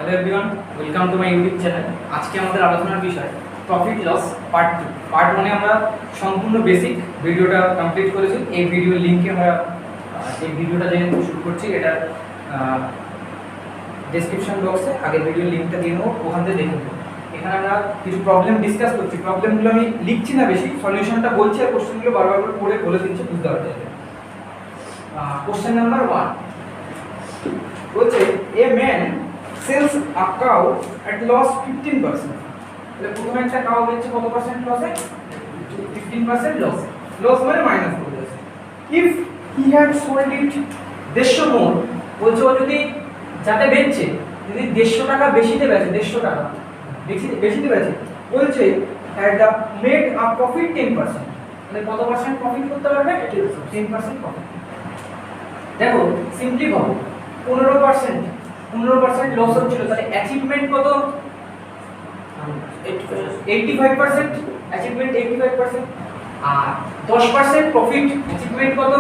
Hello everyone, welcome to my YouTube channel. আজকে আমাদের আলোচনার বিষয় প্রফিট লস পার্ট 2। পার্ট 1 আমরা সম্পূর্ণ বেসিক ভিডিওটা কমপ্লিট করেছি। এই ভিডিওর লিংকে আমরা এই ভিডিওটা যে শুরু করছি এটা ডেসক্রিপশন বক্সে আগের ভিডিওর লিংকটা দিয়ে নেবো, ওখান থেকে দেখে নেবো। এখানে আমরা কিছু প্রবলেম ডিসকাস করছি। প্রবলেমগুলো আমি লিখছি না বেশি, সলিউশনটা বলছি আর কোশ্চেনগুলো বারবার করে পড়ে বলে দিচ্ছি বুঝতে পারছি। কোশ্চেন নাম্বার 1 বলছে a man sells a cow at loss 15%। তাহলে প্রথমে একটা কাউ বেচছে কত পার্সেন্ট লসে? 15% লস। লস মানে মাইনাস করে দিয়েছে। ইফ হি হ্যাড সোল্ড ইট 150 মোর, বলছে ও যদি যাতে বেচছে যদি 150 টাকা বেশিতে বেচে, 150 টাকা বেশিতে বেচে, বলছে হ্যাড মেড আ প্রফিট 10%। তাহলে কত পার্সেন্ট প্রফিট করতে পারবে? 10% প্রফিট। দেখো সিম্পলি ভাবো, 15% লস হচ্ছিল, তাহলে অ্যাচিভমেন্ট কত? 85%। অ্যাচিভমেন্ট 85%। আর 10% প্রফিট, অ্যাচিভমেন্ট কত?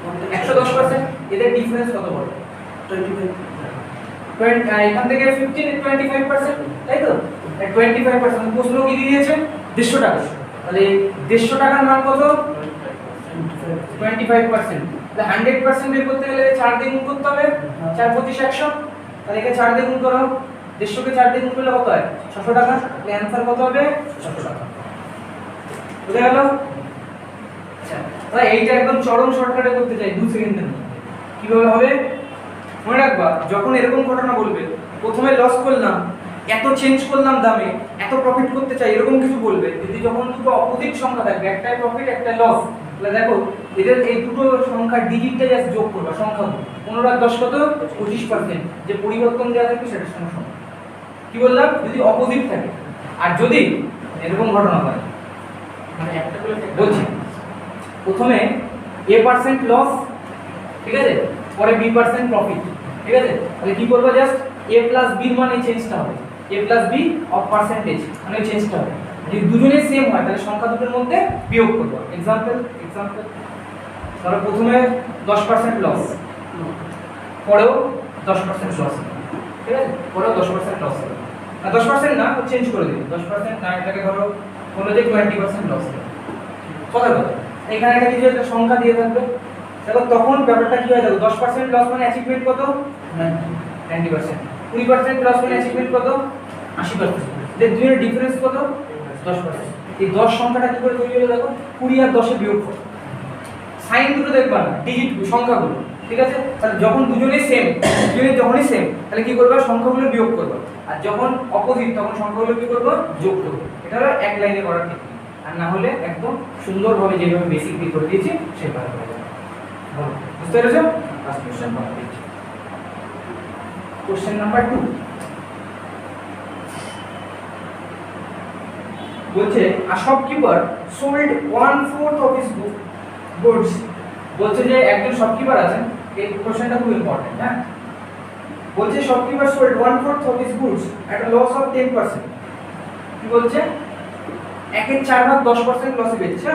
110%। এদের ডিফারেন্স কত বলো? 25। এখান থেকে 25%, তাই তো? 25% প্রশ্ন কি দিয়েছে? 150 টাকা। তাহলে 150 টাকার মান কত? 25%। তাহলে 100% বের করতে গেলে 4 দিয়ে গুণ করতে হবে। 4 25 100। তাহলে একে 4 দিয়ে গুণ করো, 150 কে 4 দিয়ে গুণ করলে কত হয়? 600 টাকা। তাহলে অ্যানসার কত হবে? 600 টাকা। বুঝে গেল? আচ্ছা, তাহলে এইটা একদম চরম শর্টকাটে করতে চাই 2 সেকেন্ডের মধ্যে। কিভাবে হবে মনে রাখবা, যখন এরকম ঘটনা বলবে, প্রথমে লস করলাম, এত চেঞ্জ করলাম দামে, এত প্রফিট করতে চাই, এরকম কিছু বলবে। যদি যখন দুটো অপোজিট সংখ্যা থাকবে, একটাই প্রফিট একটা লস, তাহলে দেখো এদের এই দুটো সংখ্যার ডিজিটটা জাস্ট যোগ করবা। সংখ্যা 15 আর 10 কত? 25%। যে পরিবর্তন দেওয়া থাকবে সেটার সঙ্গে সমান। কি বললাম? যদি অপোজিট থাকে। আর যদি এরকম ঘটনা হয়, মানে একটা করে বলছি, প্রথমে a% লস, ঠিক আছে, পরে b% প্রফিট, ঠিক আছে। তাহলে কি করব? জাস্ট a প্লাস b মানে চেঞ্জটা হবে, a plus b of percentage মানে চেঞ্জটা হবে। যদি দুজনে সেম হয় তাহলে সংখ্যা দুটোর মধ্যে বিয়োগ করব। एग्जांपल ধরো প্রথমে 10% লস, পরেও 10% লস, ঠিক আছে, পরেও 10% লস হবে। না 10% না, চেঞ্জ করে দিই, 10% না, এটাকে ধরো বলো যে 20% লস হবে। কথা কথা এখানে একটা কিছু একটা সংখ্যা দিয়ে থাকবে। দেখো তখন ব্যাপারটা কি হয়? দেখো 10% লস মানে অ্যাচিভমেন্ট কত? 90%। 20% লস মানে অ্যাচিভমেন্ট কত? 80%। এর দুইয়ের ডিফারেন্স কত? 10%। এই 10 সংখ্যাটা কি করে তৈরি হলো? দেখো 20 আর 10 এর বিয়োগফল। সাইন দুটো দেখবা না, ডিজিট সংখ্যাগুলো, ঠিক আছে। তাহলে যখন দুজনেই সেম, যখনই সেম, তাহলে কি করবে? সংখ্যাগুলো বিয়োগ করবে। আর যখন অপোজিট তখন সংখ্যাগুলো কি করবে? যোগ করবে। এটা হলো এক লাইনে করার টেকনিক। আর না হলে একদম সুন্দরভাবে যেভাবে বেসিক দিয়ে করে দিয়েছি সেভাবে করে যাবে। বুঝতে পেরেছো? First question complete. Question number 2 বলছে a shopkeeper sold 1/4 of his goods। বলছে যে একজন শপকিপার আছেন, এই কোশ্চেনটা খুব ইম্পর্টেন্ট। হ্যাঁ, বলছে shopkeeper sold 1/4 of his goods at a loss of 10%। কি বলছে? 1/4 10% লসে বেচছে,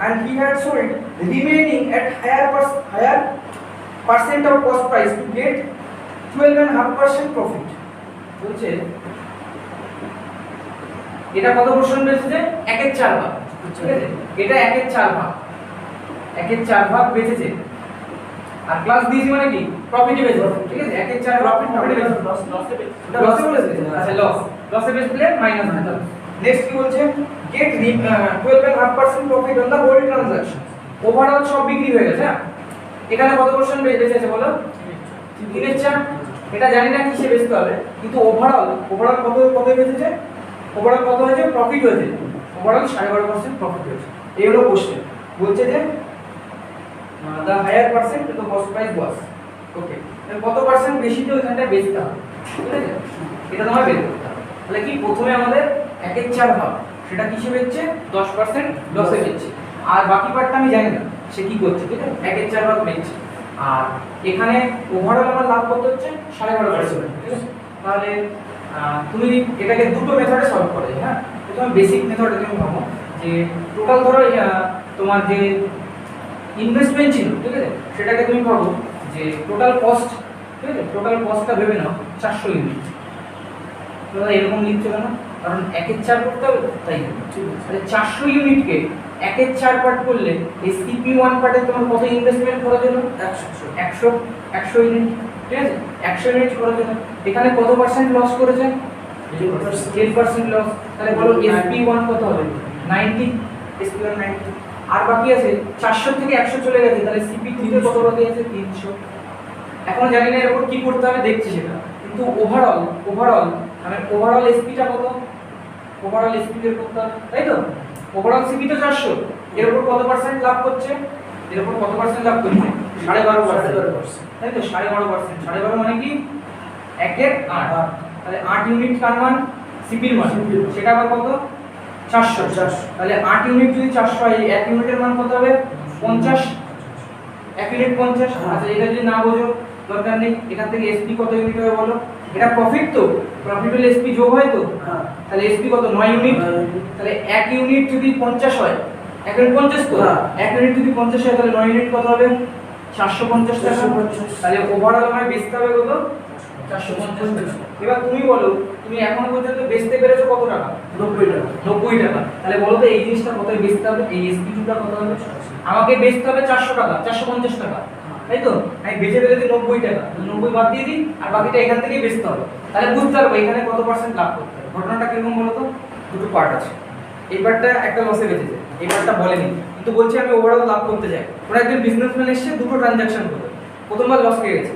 and he had sold remaining at higher percent of cost price to get 12.5% profit। বলছে এটা কত পার্সেন্ট বেচেছে? 1/4 ভাগ, ঠিক আছে। এটা 1/4 ভাগ, 1/4 ভাগ বেচেছে। আর প্লাস দিয়েছি মানে কি? প্রফিটে বেচেছে, ঠিক আছে। 1/4 প্রফিটে বেচেছে, লসে বলেছে। আচ্ছা, লসে বেচলে মাইনাস হবে। নেক্সট কি বলছে? Get 12.5% profit on the whole transaction. Overall সব বিক্রি হয়ে গেছে। এখানে কত পার্সেন্ট বেচেছে বলো? 3/4। এটা জানি না কিসে বেচতে হবে, কিন্তু ওভারঅল কত বেচেছে? ওভারঅল কত হয়েছে? প্রফিট হয়েছে। ওভারঅল 12.5% প্রফিট হয়েছে। এই হলো কোশ্চেন। বলছে যে the higher percent the cost price was, ওকে, কত পার্সেন্ট বেশি তো এখানটা বেচতে হবে, ঠিক আছে। এটা তোমার বের করতে হবে। তাহলে কি প্রথমে আমাদের 1/4 ভাগ, সেটা কিসে বেচছে? 10% লসে বেচছে। আর বাকি পার্টটা আমি জানি না সে কি করছে, ঠিক আছে। 1/4 ভাগ বেচছে। আর এখানে ওভারঅল আমার লাভ কত হচ্ছে? 12.5%, ঠিক আছে। তাহলে তুমি এটাকে দুটো মেথডে সলভ করা যায়। হ্যাঁ, প্রথমে বেসিক মেথডে তুমি ভাবো যে টোটাল ধরো তোমার যে ইনভেস্টমেন্ট ছিল, ঠিক আছে, সেটাকে তুমি ভাবো যে টোটাল কস্ট ঠিক আছে, টোটাল কস্টটা ভেবে নাও 400 ইউনিট। তোমরা এরকম লিখছো কেন? কারণ 1/4 করতে হবে, তাই তাহলে 400 ইউনিটকে 1/4 পার্ট করলে এই CP1 পার্টে তোমার কত ইনভেস্টমেন্ট খরচ হলো? 100 ইউনিট। ঠিক আছে, 100 ইউনিট খরচ হলো। এখানে কত পার্সেন্ট লস করেছে? 10% লস। তাহলে বলো SP1 কত হবে? 90। SP1 90। আর বাকি আছে 400 থেকে 100 চলে গেছে, তাহলে CP2 তে কত বাকি আছে? 300। এখন জানি না এর উপর কি করতে হবে, দেখছি সেটা। কিন্তু ওভারঅল মানে ওভারঅল এসপিটা কত? ওভারঅল এসপি বের করতে হবে, তাই তো? ওভারঅল সিপি তো 400, এর উপর কত পার্সেন্ট লাভ করছে? এর উপর কত পার্সেন্ট লাভ করছে? 12.5%, তাই তো? 12.5%। 12.5 মানে কি? 1/8। তাহলে 8 ইউনিট কার মান? সিপির মান। সেটা আবার কত? 400। তাহলে 8 ইউনিট যদি 400 হয়, 1 ইউনিটের মান কত হবে? 50। 1 ইউনিট 50। আচ্ছা, এটা যদি না বোঝো দরকার নেই, এখান থেকে এসপি কত ইউনিট হবে বলো? এটা প্রফিট তো, প্রফিট হলে এসপি যোগ হয় তো। তাহলে এসপি কত? 9 ইউনিট। তাহলে 1 ইউনিট যদি 50 হয়, 1 ইউনিট 50 তো, 1 ইউনিট যদি 50 হয় তাহলে 9 ইউনিট কত হবে? 450 টাকা। তাহলে ওভারঅল আমায় বেচতে হবে কত? 450 টাকা। এবার তুমি বলো, তুমি এখনো পর্যন্ত বেচতে পেরেছো কত টাকা? 90 টাকা। 90 টাকা। তাহলে বলো তো এই জিনিসটা কত বেচতে হবে? এই এসপি2টা কত হবে? আমাকে বেচতে হবে 400 টাকা, 450 টাকা, তাই তো? আমি বেচে ফেলেছি 90 টাকা, 90 বাদ দিয়ে দিই, আর বাকিটা এখান থেকেই বেচতে হবে। তাহলে বুঝতে পারবো এখানে কত পার্সেন্ট লাভ করতে হবে। ঘটনাটা কিরকম বলো তো? দুটো পার্ট আছে, এই পার্টটা একটা লসে বেঁচেছে, এই পার্টটা বলেনি, কিন্তু বলছি আমি ওভারঅল লাভ করতে চাই। ওরা একজন বিজনেসম্যান এসে দুটো ট্রানজাকশন করবে, প্রথমবার লস খেয়ে গেছে,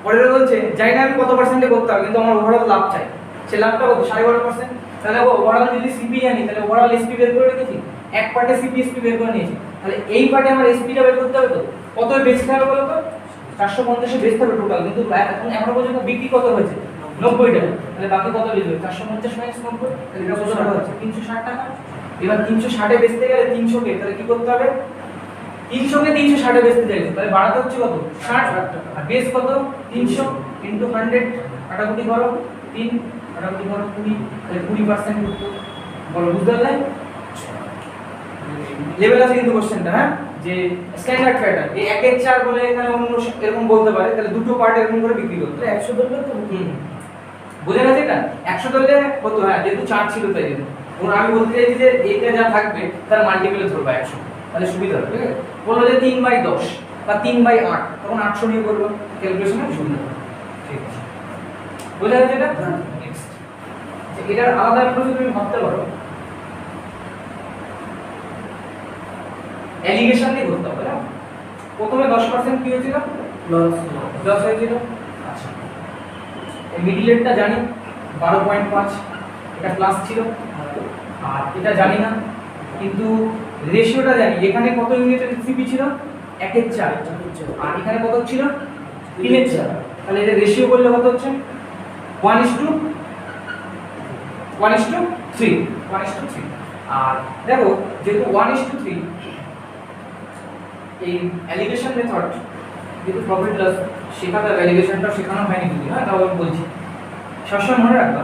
পরের বলছে জানি না আমি কত পার্সেন্টে করতে হবে, কিন্তু আমার ওভারঅল লাভ চাই। সে লাভটা কত? 12.5%। তাহলে ওভারঅল যদি সিপি জানি, তাহলে ওভারঅল এসপি বের করে রেখেছি, এক পার্টে সিপি এসপি বের করে নিয়েছি। তাহলে এই পার্টে আমার এসপিটা বের করতে হবে তো, কত বেচতে হবে বলো তো? 450 এ বেচতে হবে টোটাল, কিন্তু এখনো পর্যন্ত বিক্রি কত হয়েছে? 90 টাকা। তাহলে বাকি কত বেচবে? 450 মাইনাস 90, তাহলে এটা কত টাকা হচ্ছে? 360 টাকা। এবার 360 এ বেচতে গেলে 300 কে তাহলে কি করতে হবে? 300 কে 360 এ বেচতে চাইছো, তাহলে বাড়াতে হচ্ছে কত? 60 টাকা। আর বেস কত? 300 ইনটু 100, কাটাকুটি করো 3, কাটাকুটি করো 20, তাহলে 20% উত্তর। বলো বুঝতে পারলে? লেভেল আছে কিন্তু কোশ্চেনটা, হ্যাঁ, যে স্ট্যান্ডার্ড প্যাটার্ন এই 1/4 বলে এখানে অন্য এরকম বলতে পারে, তাহলে দুটো পার্ট এরকম করে বিক্রি করতে 100 ধরলে তো বুঝে গেছে এটা? 100 ধরলে কত? হ্যাঁ, যেহেতু 4 ছিল তাই জন্য। এবং আমি বলতে চাইছি যে এইটা যা থাকবে তার মাল্টিপলে ধরবা 100, তাহলে সুবিধা হবে। ঠিক আছে, বললো যে 3/10 বা 3/8, তখন 800 নিয়ে করবো, ক্যালকুলেশনে সুবিধা হবে। ঠিক আছে, বুঝা গেছে এটা? নেক্সট, এটার আলাদা অ্যাপ্রোচ তুমি ভাবতে পারো, অ্যালিগেশন দিয়ে করতে হবে না? প্রথমে 10% কি হয়েছিল? লস হয়েছিল। আচ্ছা, এই মিডলেরটা জানি 12.5, এটা প্লাস ছিল, আর এটা জানি না, কিন্তু রেশিওটা জানি। এখানে কত ইউনিটের সিপি ছিল? 1/4, আর এখানে কত ছিল? 3/4। তাহলে এটা রেশিও করলে কত হচ্ছে? 1:3। আর দেখো, যেহেতু 1:3, এই অ্যালিগেশন মেথড যেহেতু প্রফিট লস শেখাতে হবে, অ্যালিগেশনটা শেখানো হয়নি যদি, হ্যাঁ, তাও আমি বলছি। সবসময় মনে রাখবা,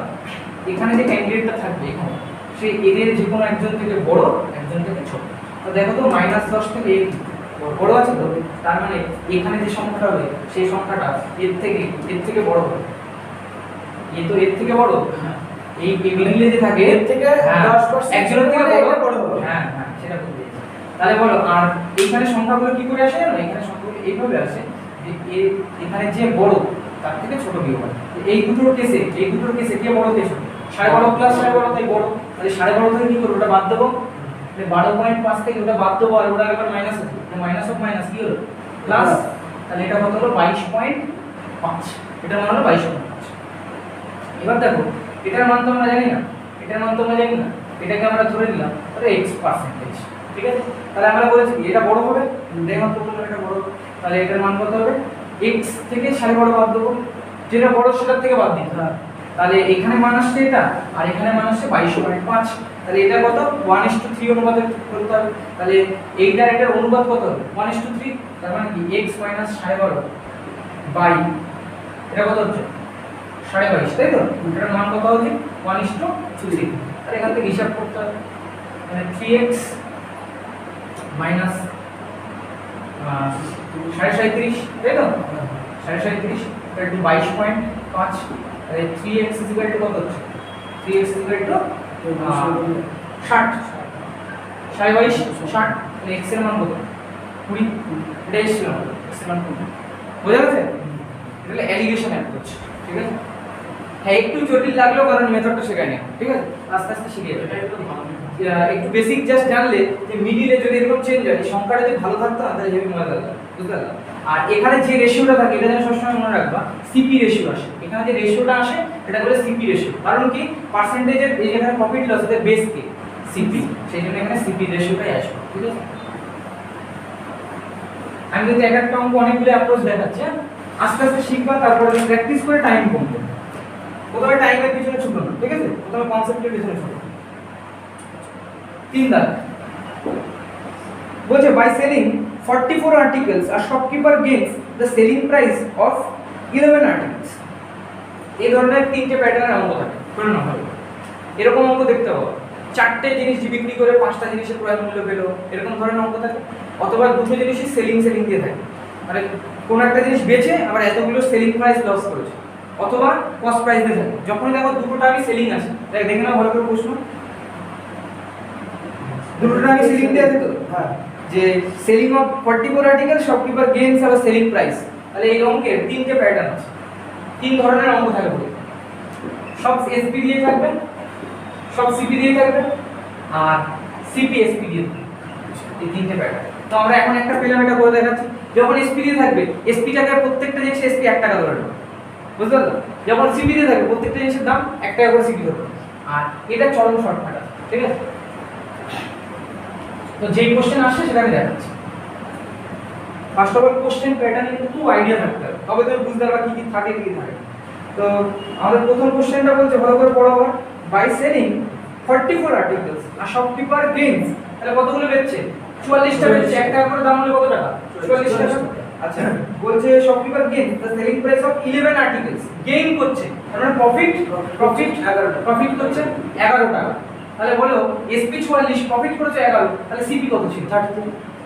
এখানে যে ক্যান্ডিডেটটা থাকবে এখানে, সে এদের যে কোনো একজন থেকে বড়, একজন থেকে ছোট। তো দেখো তো -10 থেকে বড় আছে তো, তার মানে এখানে যে সংখ্যাটা হবে সেই সংখ্যাটা এর থেকে বড় হবে। এ তো এর থেকে বড়, এই মিডলে যে থাকে এর থেকে 10% একজনের থেকে বড় হবে। হ্যাঁ হ্যাঁ, সেটা বলতে চাইছি। তাহলে বলো, আর এইখানে সংখ্যাগুলো কি করে আসে জানো? এখানে সংখ্যাগুলো এইভাবে আসে যে এখানে যে বড় তার থেকে ছোট বিয়োগ হয়। এই দুটোর কেসে কে বড় কে ছোট? 12.5 প্লাস 12.5 তাই বড়। তাহলে 12.5 থেকে কি করব? ওটা বাদ দেবো, 12.5 থেকে ওটা বাদ দেবো, আর ওটা একবার মাইনাস আছে, মাইনাস অফ মাইনাস কি হলো? প্লাস। তাহলে এটা কত হলো? 22.5। এটা মান হলো 22.5। এবার দেখো, এটার মান তো আমরা জানি না, এটাকে আমরা ধরে নিলাম তাহলে x%। ঠিক আছে, তাহলে আমরা বলেছি এটা বড় হবে, এইমাত্র বললাম এটা বড়, তাহলে এটার মান কত হবে? x থেকে 12.5 বাদ দেবো, যেটা বড় সেটার থেকে বাদ দিতে হবে। তাহলে এখানে মান আসছে এটা, আর এখানে মান আসছে 22.5। তাহলে এটা কত? 1:3 অনুপাতে করতে হবে। তাহলে এইটার এটার অনুপাত কত হবে? 1:3। তার মানে কি x - 12.5 বাই এটা কত হচ্ছে? 22.5, তাই তো? এটার মান কত হচ্ছে? 1:3। আর এখান থেকে হিসাব করতে হবে, মানে 3x মাইনাস 37.5, তাই তো? 37.5 টু 22.5, তাহলে 3x ইকুয়াল টু কত হচ্ছে? 3x ইকুয়াল টু 60, 22 60, তাহলে x এর মান কত? 20, এটা এসেছিল x এর মান 20, বোঝা গেছে? এটা হলো অ্যালিগেশন অ্যাপ্রোচ, ঠিক আছে? হ্যাঁ একটু জটিল লাগলেও কারণ মেথডটা শেখায় না, ঠিক আছে? আস্তে আস্তে শিখে যাবে, এটা একটু ভালো একটু বেসিক জাস্ট জানলে যে মিডিলে যদি এরকম চেঞ্জ হয়, সংখ্যাটা যদি ভালো থাকতো না তাহলে হেভি মজা লাগতো, বুঝতে পারলে? আর এখানে যে রেশিওটা থাকে এটা যেন সবসময় মনে রাখবা, সিপি রেশিও আসে। এখানে যে রেশিওটা আসে এটা বলে সিপি রেশিও, কারণ কি পার্সেন্টেজের এই যেখানে প্রফিট লস এর বেস কে সিপি, সেই জন্য এখানে সিপি রেশিওটাই আসবে, ঠিক আছে? আমি কিন্তু এক একটা অঙ্ক অনেকগুলো অ্যাপ্রোচ দেখাচ্ছি, আস্তে আস্তে শিখবা, তারপরে প্র্যাকটিস করে টাইম কমবে। প্রথমে টাইমের পিছনে ছুটো না, ঠিক আছে? প্রথমে কনসেপ্টের পিছনে ছুটো। 3 দাগ বলছে by selling 44 articles a shopkeeper gains the selling price of 11 articles। এই ধরনের তিনটে প্যাটার্নের অঙ্ক থাকে, করে না হবে এরকম অঙ্ক দেখতে পাবো। 4টে জিনিস বিক্রি করে 5টা জিনিসের ক্রয় মূল্য পেলো, এরকম ধরনের অঙ্ক থাকে। অথবা দুটো জিনিসই সেলিং দিয়ে থাকে, মানে কোন একটা জিনিস বেচে আবার এতগুলো সেলিং প্রাইস লস করেছে, অথবা কস্ট প্রাইস দিয়ে থাকে। যখন দেখো দুটোটা আমি সেলিং আছে, দেখে নাও ভালো করে প্রশ্ন, দুটোটা আমি সেলিং দিয়ে আছে তো, হ্যাঁ, যে selling of 44 article shopkeeper gains আবার সেলিং প্রাইস। তাহলে এই অঙ্কের তিনটে প্যাটার্ন আছে, তিন ধরনের অঙ্ক থাকবে। সব এসপি দিয়ে থাকবে, সব সিপি দিয়ে থাকবে, আর সিপি এসপি দিয়ে থাকবে। এই তিনটে প্যাটার্ন। তো আমরা এখন একটা পেলাম, এটা করে দেখাচ্ছি। যখন এসপি দিয়ে থাকবে, এসপিটাকে প্রত্যেকটা জিনিস এসপি 1 টাকা ধরে নেবে, বুঝতে পারলে? যখন সিপি দিয়ে থাকবে প্রত্যেকটা জিনিসের দাম 1 টাকা করে সিপি ধরবে। আর এটা চরম শর্টকাট, ঠিক আছে? তো যেই কোশ্চেন আসছে সেটা আমি দেখাচ্ছি। First of all question pattern কিন্তু আইডিয়া থাকতে হবে, তবে তুমি বুঝতে পারবা কি কি থাকে কি থাকে। তো আমাদের প্রথম কোশ্চেনটা বলছে, ভালো করে পড়ো আবার, বাই সেলিং 44 আর্টিকেলস আর শপকিপার গেইনস, তাহলে কতগুলো বেচছে? 44টা বেচছে, 1 টাকা করে দাম হলে কত টাকা? 44 টাকা। আচ্ছা, বলছে shopkeeper gain the selling price of 11 articles, gain করছে মানে প্রফিট 11, প্রফিট করছে 11 টাকা। তাহলে বলো এসপি 44, প্রফিট করেছে 11, তাহলে সিপি কত ছিল?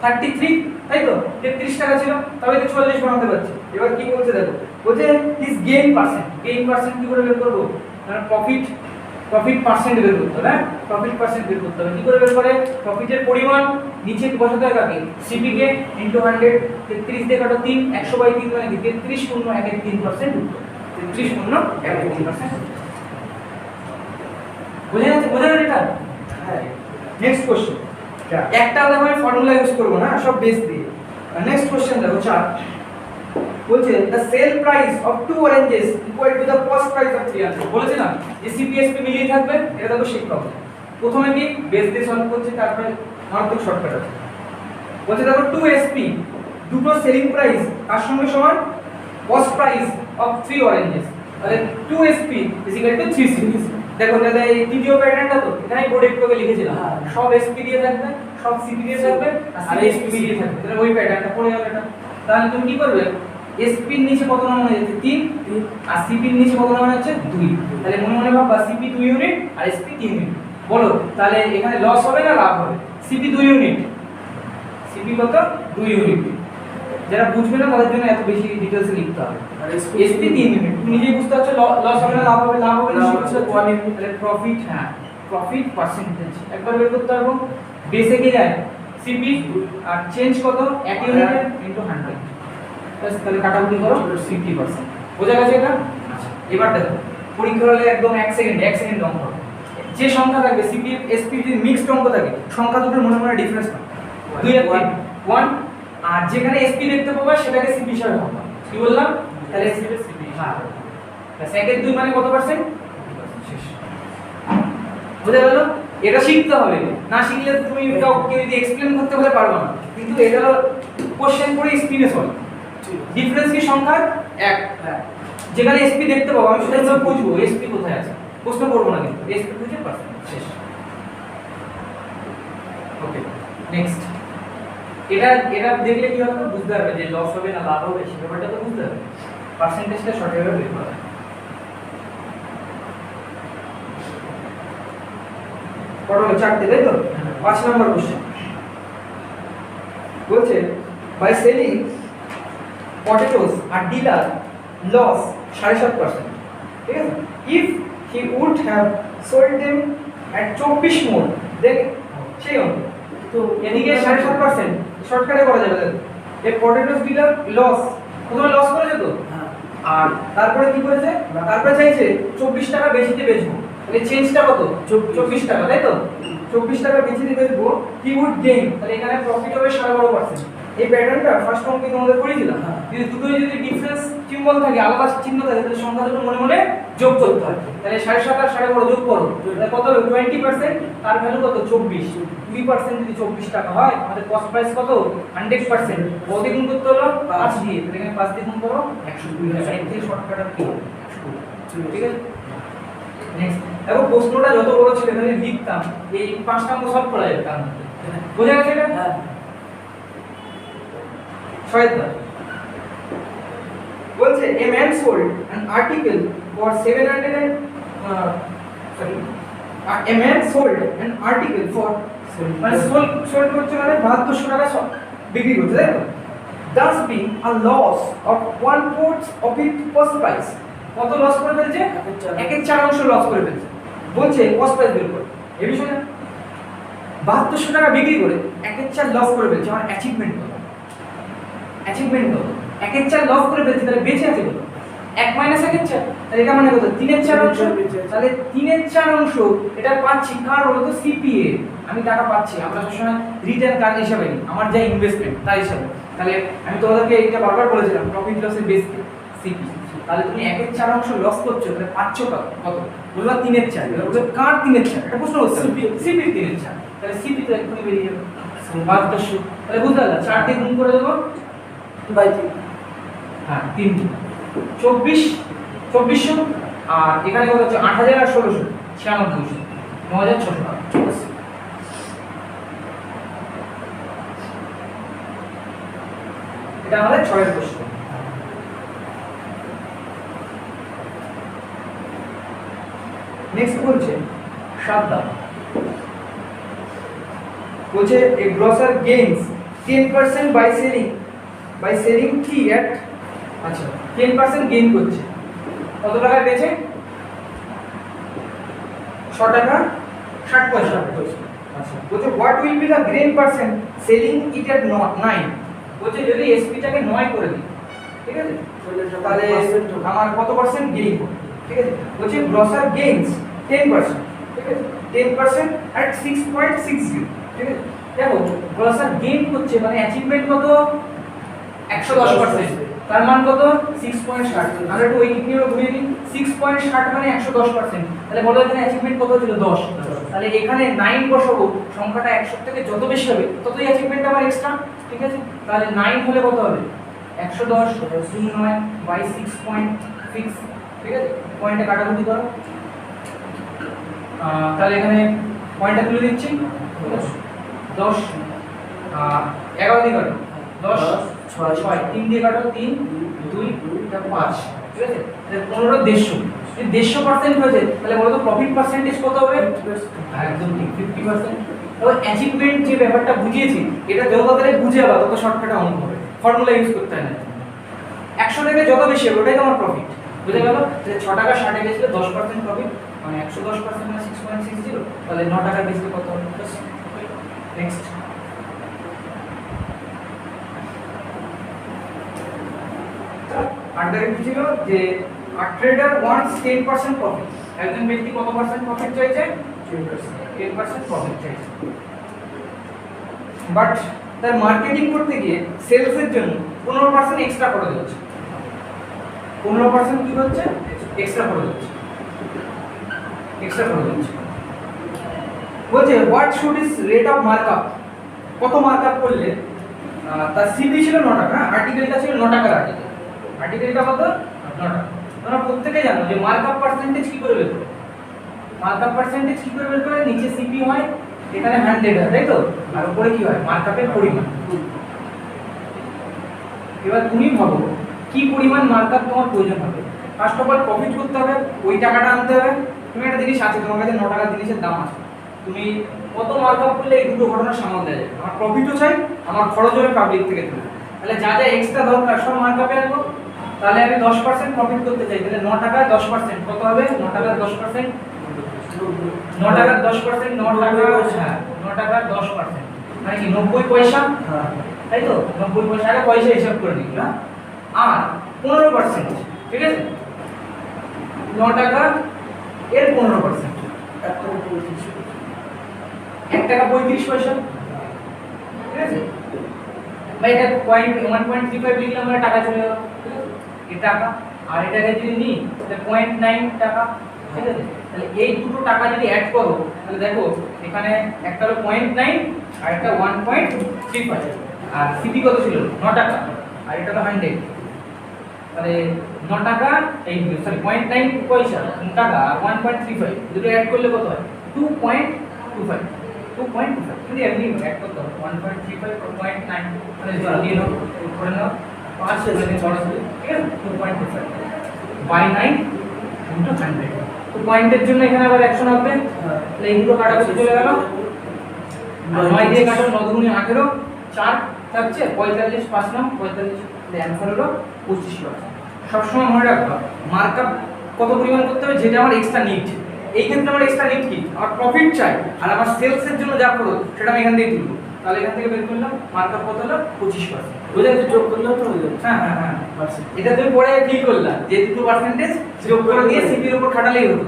33, তাই তো? 33 টাকা ছিল, তবে তো 44 বানাতে পারছি। এবার কি বলছে দেখো, বলছে his gain percent, gain percent কি করে বের করব? মানে প্রফিট পার্সেন্ট বের করতে হবে, হ্যাঁ, প্রফিট পার্সেন্ট বের করতে হবে। কি করে বের করে? প্রফিটের পরিমাণ নিচে বসাতে হবে কাকে? সিপি কে ইনটু 100, 33 দিয়ে কাটো 3, 100/3 মানে কি? 33 × 1.3%, 33 × 1.3%। বুঝে গেছে এটা? হ্যাঁ। নেক্সট কোশ্চেন, একটা আলাদা আমি ফর্মুলা ইউজ করব না, সব বেস দিয়ে। নেক্সট কোশ্চেন দেখো 4, বলছে the sale price of 2 oranges equal to the cost price of 3 oranges। বলেছিলাম যে সিপিএসপি মিলিয়ে থাকবে, এটা দেখো শিখতে হবে। প্রথমে কি বেস দিয়ে সলভ করছি, তারপরে মারাত্মক শর্টকাট আছে। বলছে দেখো 2SP, দুটো সেলিং প্রাইস কার সঙ্গে সমান? Cost price of 3 oranges। তাহলে 2SP = 3CP। দেখো দাদা এই তৃতীয় প্যাটার্নটা তো এখানে বোর্ডে একটু আগে লিখেছিলাম, সব এসপি দিয়ে থাকবে, সব সিপি দিয়ে থাকবে, আর এসপি দিয়ে থাকবে। তাহলে ওই প্যাটার্নটা পড়ে গেল এটা। তাহলে তুমি কি করবে? এসপি এর নিচে কত নামানো যাচ্ছে? 3, আর সিপি এর নিচে কত নামানো যাচ্ছে? 2। তাহলে মনে মনে ভাববা সিপি 2 ইউনিট আর এসপি 3 ইউনিট। বলো তাহলে এখানে লস হবে না লাভ হবে? সিপি 2 ইউনিট, সিপি কত? 2 ইউনিট। যারা বুঝবে না তাদের জন্য এত বেশি ডিটেইলসে লিখতে হবে। আর এসপি 3 ইউনিট, তুমি নিজেই বুঝতে পারছো লস হবে না লাভ হবে? লাভ হবে না, তাহলে প্রফিট, হ্যাঁ, প্রফিট পার্সেন্টেজ একবার বের করতে পারবো। বেসে কি যায়? সিপি, আর চেঞ্জ কত? 1 ইউনিট ইনটু 100, তাহলে কাটাকুটি করো 50%। বোঝা গেছে এটা? আচ্ছা, এবার দেখো পরীক্ষা হলে একদম 1 সেকেন্ড অঙ্ক হবে। যে সংখ্যা থাকবে সিপি এসপি যদি মিক্সড অঙ্ক থাকে, সংখ্যা দুটোর মনে মনে ডিফারেন্স হয় 2 আর 1, আর যেখানে এসপি দেখতে পাবা সেটাকে সিপি হিসাবে ভাববা। কি বললাম? তাহলে এসপি এর সিপি, হ্যাঁ, সেকেন্ড 2 মানে কত পার্সেন্ট? শেষ। বুঝা গেল? এটা শিখতে হবে, না শিখলে তুমি কাউকে যদি এক্সপ্লেইন করতে বলে পারবে না। কিন্তু এটা হলো কোশ্চেন করে স্ক্রিনে সলভ। ডিফারেন্স কি সংখ্যার? 1, হ্যাঁ, যেখানে এসপি দেখতে পাবো আমি সেটা বুঝবো এসপি কোথায় আছে, প্রশ্ন করব না, কিন্তু এসপি বুঝে পার্সেন্ট শেষ। ওকে, নেক্সট। এটা দেখলে কি হবে? বুঝতে পারবে যে লস হবে না লাভ হবে, সেই ব্যাপারটা তো বুঝতে হবে। পার্সেন্টেজটা সঠিকভাবে বের করা। পড়ো 4টে, তাই তো? 5 নম্বর কোশ্চেন বলছে by selling potatoes a dealer loss 7.5%, ঠিক আছে। If he would have sold them at 24 more than সেই অঙ্ক তো এদিকে 7.5% শর্টকাটে করা যাবে। এই পটেটোস ডিলার লস, প্রথমে লস করেছে তো, আর তারপরে কি করেছে, তারপরে চাইছে 24 টাকা বেশিতে বেচবো, তাহলে চেঞ্জটা কত 24 টাকা, তাই তো 24 টাকা বেশিতে বেচবো, হি উড গেইন, তাহলে এখানে প্রফিট হবে 12%। এই প্যাটার্নটা ফার্স্ট অঙ্কে তোমাদের করেছিলাম, যদি দুটোই যদি ডিফারেন্স সিম্বল থাকে, আলাদা চিহ্ন থাকে, তাহলে সংখ্যা দুটো মনে মনে যোগ করতে হয়। তাহলে 7.5 আর 12.5 যোগ করো, তাহলে কত হবে 20%, তার ভ্যালু কত 24, 20% যদি 24 টাকা হয়, আমাদের কস্ট প্রাইস কত 100%, কত গুণ করতে হলো 5 দিয়ে, তাহলে এখানে 5 দিয়ে গুণ করো 120 টাকা। এর থেকে শর্টকাট আর কি 120, ঠিক আছে। নেক্সট দেখো, প্রশ্নটা যত বড় ছিল এখানে লিখতাম, এই 5টা অঙ্ক সলভ করা যাবে, তার মধ্যে বোঝা গেছে এটা। হ্যাঁ, ছয়টা বলছে a man sold an article for 700 and a man sold an article for মানে সোল্ড করছে মানে 7200 টাকা বিক্রি করছে, তাই তো। thus being a loss of 1/4 of its cost price, কত লস করে ফেলছে, 1/4 অংশ লস করে ফেলছে। বলছে কস্ট প্রাইস বের করো, এই বিষয়ে 7200 টাকা বিক্রি করে 1/4 লস করে ফেলছে, আমার অ্যাচিভমেন্ট কত, অ্যাচিভমেন্ট কত, 1/4 লস করে ফেলছে, তাহলে বেঁচে আছে কত, 1 মাইনাস 1/4, তাহলে এটা মানে কত 3/4 অংশ, তাহলে 3/4 অংশ এটা পাচ্ছি কার হলো তো সিপিএ, আমি টাকা পাচ্ছি, আমরা সবসময় রিটার্ন কার হিসাবে নিই, আমার যা ইনভেস্টমেন্ট তার হিসাবে। তাহলে আমি তোমাদেরকে এটা বারবার বলেছিলাম প্রফিট লসের বেস সিপি, তাহলে তুমি 1/4 অংশ লস করছো, তাহলে পাচ্ছ কত, বলবা 3/4, বলবে কার 3/4, এটা প্রশ্ন হচ্ছে সিপি 3/4, তাহলে সিপি তো এক্ষুনি বেরিয়ে যাবে 7200, তাহলে বুঝতে পারলা 4 দিয়ে গুণ করে দেবো বাই 3, হ্যাঁ 3 2400, আর এখানে কত হচ্ছে 8000 আর 1600 9600, 9600 টাকা, ঠিক আছে। এটা আমাদের 6 এর প্রশ্ন। নেক্সট বলছে 7 দাও, বলছে এ গ্রসার গেইনস 10% বাই সেলিং টি এট, আচ্ছা 10% গেইন করছে, কত টাকায় বেচে 6 টাকা 60 পয়সা, আচ্ছা বলছে what will be the gain percent selling it at 9, বলছে যদি এসপিটাকে 9 করে দিই, ঠিক আছে, তাহলে আমার কত পার্সেন্ট গেইন হবে, ঠিক আছে। বলছে গ্রসার গেইনস 10%, ঠিক আছে, 10% at 6.60, ঠিক আছে। দেখো গ্রসার গেইন করছে মানে অ্যাচিভমেন্ট কত 110%, তার মান কত 6.60, আমরা একটু ওই নিয়ে ঘুরিয়ে দিই, 6.60 মানে 110%, তাহলে বলো এখানে অ্যাচিভমেন্ট কত ছিল 10, তাহলে এখানে 9 বসাবো, সংখ্যাটা 100 থেকে যত বেশি হবে ততই অ্যাচিভমেন্ট আমার এক্সট্রা, ঠিক আছে। তাহলে 9 হলে কত হবে 110 গুণ 9 বাই 6.6, ঠিক আছে, পয়েন্টে কাটাকুটি করো, তাহলে এখানে পয়েন্টটা তুলে দিচ্ছি 10 11 দিয়ে কাটো 10 6 3 দিয়ে কাটো 3 2 5, ঠিক আছে, তাহলে 15 150, যদি 150% হয়েছে তাহলে বলো তো প্রফিট পার্সেন্টেজ কত হবে, একদম ঠিক 50%। তবে অ্যাচিভমেন্ট যে ব্যাপারটা বুঝিয়েছি, এটা যত তাড়াতাড়ি বুঝে যাবে তত শর্টকাটে অঙ্ক হবে, ফর্মুলা ইউজ করতে হয় না। 100 থেকে যত বেশি হবে ওটাই তোমার প্রফিট, বুঝে গেল। তাহলে 6 টাকা 60 বেচলে 10% প্রফিট, মানে 110% মানে 6.60, তাহলে 9 টাকা বেচলে কত হবে। নেক্সট আন্ডারে কি ছিল যে a trader wants 10% প্রফিট, একজন ব্যক্তি কত পার্সেন্ট প্রফিট চাইছে 10% প্রফিট চাইছে, বাট তার মার্কেটিং করতে গিয়ে সেলস এর জন্য 15% এক্সট্রা করে দিচ্ছে, 15% কি হচ্ছে এক্সট্রা করে দিচ্ছে, বলছে what should is rate of markup, কত মার্কআপ করলে, তার সিপি ছিল 9 টাকা, আর্টিকেলটা ছিল 9 টাকার আর্টিকেলটা কত 9 টাকা। তোমরা প্রত্যেকে জানো যে মার্কআপ পার্সেন্টেজ কি করে বের করে, মার্কআপ পার্সেন্টেজ কি করে বের করে, নিচে সিপি হয়, এখানে 100 হয়, তাই তো, আর উপরে কি হয় মার্কআপের পরিমাণ। এবার তুমি ভাবো কি পরিমাণ মার্কআপ তোমার প্রয়োজন হবে। ফার্স্ট অফ অল প্রফিট করতে হবে, ওই টাকাটা আনতে হবে। তুমি একটা জিনিস আছে, তোমার কাছে 9 টাকার জিনিসের দাম আছে, তুমি কত মার্কআপ করলে এই দুটো ঘটনা সামাল দেওয়া যাবে, আমার প্রফিটও চাই, আমার খরচ হবে পাবলিক থেকে তুলে, তাহলে যা যা এক্সট্রা দরকার সব মার্কআপে আনবো, তাহলে আমি 10% প্রফিট করতে চাই, তাহলে 9 টাকা 10% কত হবে? 9 টাকা 10% 9 টাকা 10% 9 টাকা, হ্যাঁ 9 টাকা 10% মানে কি 90 পয়সা, তাই তো 90 পয়সা, আগে পয়সা হিসাব করে নিই না। আর 15%, ঠিক আছে, 9 টাকা এর 15%, 1 টাকা 35 পয়সা, ঠিক আছে। ভাই এটা 1.35 লিখলাম, মানে টাকা চলে গেল, এই টাকা। আর এটাকে যদি নিই তাহলে 0.9 টাকা, ঠিক আছে। তাহলে এই দুটো টাকা যদি অ্যাড করো তাহলে দেখো এখানে একটা হলো 0.9 আর একটা 1.35, আর সিপি কত ছিল? 9 টাকা, আর এটা হলো 100। তাহলে 9 টাকা এই সরি 0.9 পয়সা টাকা আর 1.35 দুটো অ্যাড করলে কত হয়? 2.25, 2.25 যদি এমনি অ্যাড করতে হবে 1.35 আর 0.9 মানে দিয়ে নাও করে নাও 5 এর মানে বড় হবে, ঠিক আছে। 2.25 বাই 9 ইনটু 100। তো পয়েন্টের জন্য এখানে আবার অ্যাকশন হবে, তাহলে এই দুটো কাটাকুটি চলে গেল, আর 9 দিয়ে কাটো 9 দুগুণে 18, 4 থাকছে 45, 5 নাম 45, তাহলে অ্যানসার হলো 25%। সবসময় মনে রাখবা মার্কআপ কত পরিমাণ করতে হবে, যেটা আমার এক্সট্রা নিড। এই ক্ষেত্রে আমার এক্সট্রা নিড কি? আমার প্রফিট চাই, আর আমার সেলসের জন্য যা করো সেটা আমি এখান থেকে তুলবো। তাহলে এখান থেকে বের করলাম মার্কআপ কত হলো? 25%। বুঝলে তো যোগ করলেও তো হয়ে যাবে। হ্যাঁ এটা তুমি পরে ঠিক করলা যে 2% যোগ করে দিয়ে সিপির উপর খাটালেই হতো,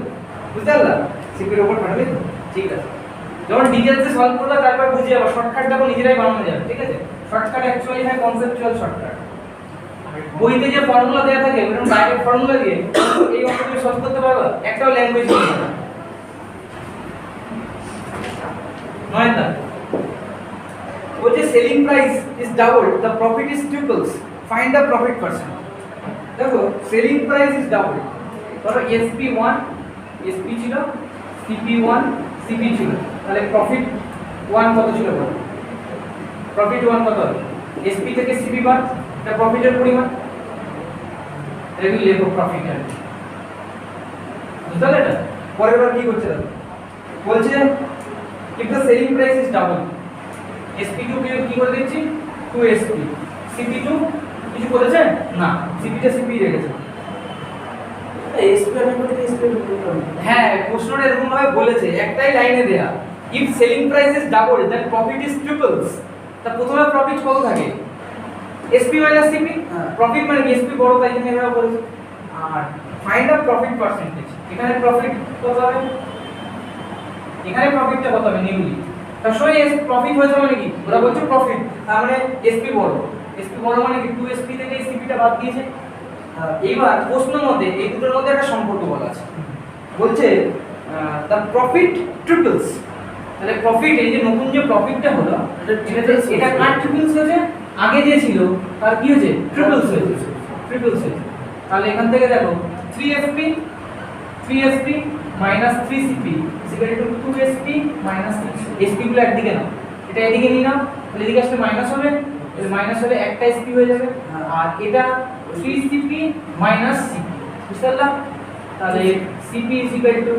বুঝতে পারলা? সিপির উপর খাটালেই হতো, ঠিক আছে। যখন ডিটেইলসে সলভ করলা তারপর বুঝে যাবে, শর্টকাট দেখো নিজেরাই বানানো যাবে, ঠিক আছে। শর্টকাট অ্যাকচুয়ালি হয় কনসেপচুয়াল শর্টকাট। বইতে যে ফর্মুলা দেয়া থাকে ওরকম ডাইরেক্ট ফর্মুলা দিয়ে এই অঙ্কটা সলভ করতে পারবা, একটাও ল্যাঙ্গুয়েজ নেই। নয়টা বলছে selling price is double, the profit is ট্রিপলস, find the profit percent. দেখো সেলিং প্রাইস ইজ ডাবল, ধরো SP1 SP ছিল, CP1 CP ছিল, তাহলে প্রফিট 1 কত ছিল? প্রফিট 1 কত হবে? SP থেকে CP বাদ, এটা প্রফিটের পরিমাণ, এগুলো লেখো প্রফিট আর বুঝতে পারলে? এটা পরের বার কি করতে হবে বলছে if the selling price is double, SP2 কি করে দিচ্ছি? 2SP, CP2 কিছু করেছে না, CP টা CP রেখেছে। SP আমি বলি SP হ্যাঁ, প্রশ্নটা এরকম ভাবে বলেছে, একটাই লাইনে দেয়া if selling price is double then profit is triples। তা প্রথমে প্রফিট কত থাকে? SP minus CP, প্রফিট মানে SP বড় তাই জন্য এভাবে বলেছে। আর ফাইন্ড আউট প্রফিট পার্সেন্টেজ, এখানে প্রফিট কত হবে? এখানে প্রফিটটা কত হবে? নিউলি তার সঙ্গে প্রফিট হয়েছে মানে কি? ওরা বলছে প্রফিট, তার মানে SP বড়, SP বড় মানে কি 2SP থেকে CP টা বাদ দিয়েছে। এইবার প্রশ্নের মধ্যে এই দুটোর মধ্যে একটা সম্পর্ক বলা আছে, বলছে দ্য প্রফিট ট্রিপলস। তাহলে প্রফিট এই যে নতুন যে প্রফিটটা হলো এটা কার ট্রিপলস হয়েছে? আগে যে ছিল তার কি হয়েছে? ট্রিপলস হয়েছে, ট্রিপলস হয়েছে। তাহলে এখান থেকে দেখো 3SP minus 3CP is equal to 2SP minus 3 SP গুলো একদিকে নাও, এটা এদিকে নিয়ে নাও, তাহলে এদিকে আসলে মাইনাস হবে, এই মাইনাস হলে একটা SP হয়ে যাবে, আর এটা 3CP minus CP, বুঝতে পারলা? তাহলে CP is equal to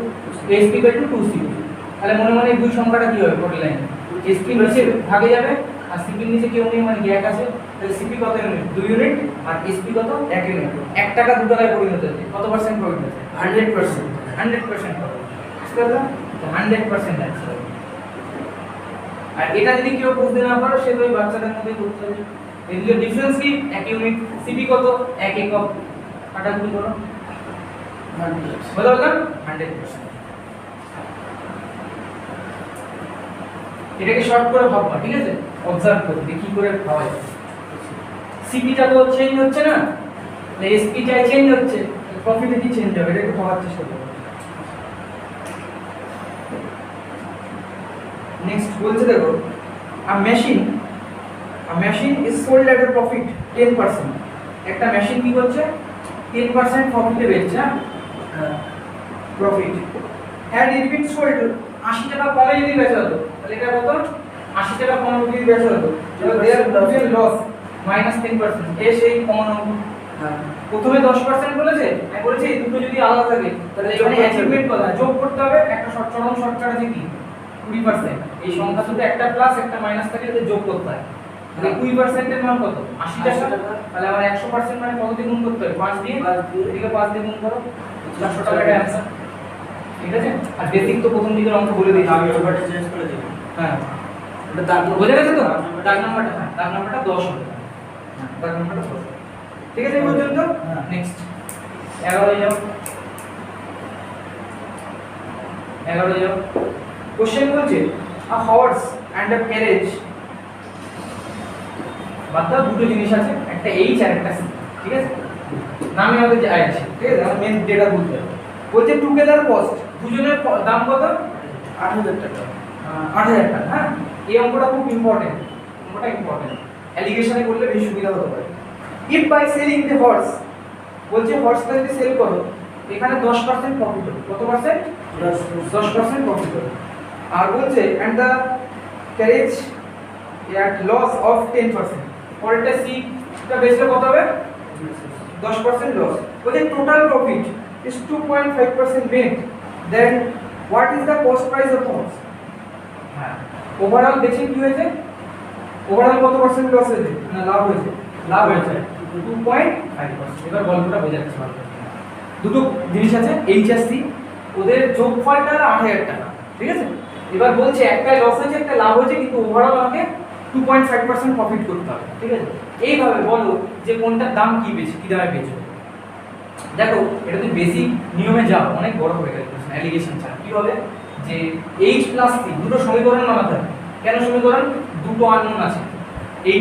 SP equal to 2CP। তাহলে মনে মনে দুই সংখ্যাটা কি হবে? টোটাল লাইন SP নিচে ভাগে যাবে আর CP এর নিচে কেউ নেই, মানে গ্যাপ আছে। তাহলে CP কত ইউনিট? 2 ইউনিট, আর SP কত? 1 ইউনিট। 1 টাকা 2 টাকায় পরিণত হচ্ছে, কত পার্সেন্ট প্রফিট হচ্ছে? 100%, 100% প্রফিট, বুঝতে পারলা? তো 100% আছে। আর এটা যদি কেউ বুঝতে না পারো সে তো ওই বাচ্চাদের মধ্যেই করতে হবে। এদিকে ডিফারেন্স কি? 1 ইউনিট, CP কত? 1 একক, কাটাকুটি করো 100%, বলো না 100%। এটাকে শর্ট করে ভাববা, ঠিক আছে? অবজার্ভ করতে কি করে ভাবা যায়। সিপিটা তো চেঞ্জ হচ্ছে না, এসপি টাই চেঞ্জ হচ্ছে, প্রফিটে কি চেঞ্জ হবে? এটা একটু ভাবার চেষ্টা করো। নেক্সট বলছে দেখো a machine is sold at a profit 10%। একটা মেশিন কি করছে? 10% প্রফিটে বেচছে, হ্যাঁ profit. had it been sold 80 টাকা কমে যদি বেচা হতো তাহলে এটা কত? 80 টাকা কমে যদি বেচা হতো তাহলে দেয়ার লস -10%। এ সেই কমানো, হ্যাঁ প্রথমে 10% বলেছে, আমি বলেছি এই দুটো যদি আলাদা থাকে তাহলে এখানে অ্যাচিভমেন্ট কথা যোগ করতে হবে। একটা চরম শর্টকাট আছে কি 20%, এই সংখ্যা শুধু একটা প্লাস একটা মাইনাস থাকে, এতে যোগ করতে হয়। তাহলে 20% এর মান কত 80 টাকা তাহলে আমার 100% মানে কত দিয়ে গুণ করতে হবে 5 দিয়ে এদিকে 5 দিয়ে গুণ করো 400 টাকা এটা आंसर ঠিক আছে আর বেসিক তো প্রথম দিকের অঙ্ক বলে দিই আমি ওটা চেঞ্জ করে দেব হ্যাঁ এটা দাগ বোঝা গেছে তো দাগ নাম্বারটা হ্যাঁ দাগ নাম্বারটা 10 হবে দাগ নাম্বারটা 10 ঠিক আছে এই পর্যন্ত নেক্সট 11 যাও 11 যাও কোশ্চেন বলছে a horse and a carriage বাদা দুটো জিনিস আছে একটা এইচ আর একটা সি ঠিক আছে নামে আমাদের যে আছে ঠিক আছে আমরা মেন ডেটা বুঝতে হবে বলছে টুগেদার কস্ট দুজনের দাম কত 8000 টাকা 8000 টাকা হ্যাঁ এই অঙ্কটা খুব ইম্পর্টেন্ট অঙ্কটা ইম্পর্টেন্ট অ্যালিগেশনে করলে বেশি সুবিধা হতে পারে if by selling the horse বলছে হর্সটা যদি সেল করো এখানে 10% প্রফিট হবে কত পার্সেন্ট 10% প্রফিট হবে আর বলছে and the carriage at loss of 10% পরেরটা সি টা বেচলে কত হবে 10% লস বলছে total profit is 2.5% made then what is the cost price of horse হ্যাঁ ওভারঅল বেচে কি হয়েছে ওভারঅল কত পার্সেন্ট লস হয়েছে না লাভ হয়েছে 2.5% এবার গল্পটা বোঝাচ্ছি ভালো দুটো জিনিস আছে এইচএসসি ওদের যোগফলটা 8000 টাকা ঠিক আছে এবার বলছে একটা লস হয়েছে একটা লাভ হয়েছে কিন্তু ওভারঅল আমাকে 2.5% প্রফিট করতে হবে ঠিক আছে এইভাবে বলো যে কোনটার দাম কি বেশি কি দামে বেচো দেখো এটা যদি বেসিক নিয়মে যাও অনেক বড় হয়ে গেল অ্যালিগেশন ছাড়া কি হবে যে h + c দুটো সমীকরণ বানাতে হবে কেন সমীকরণ দুটো আননোন আছে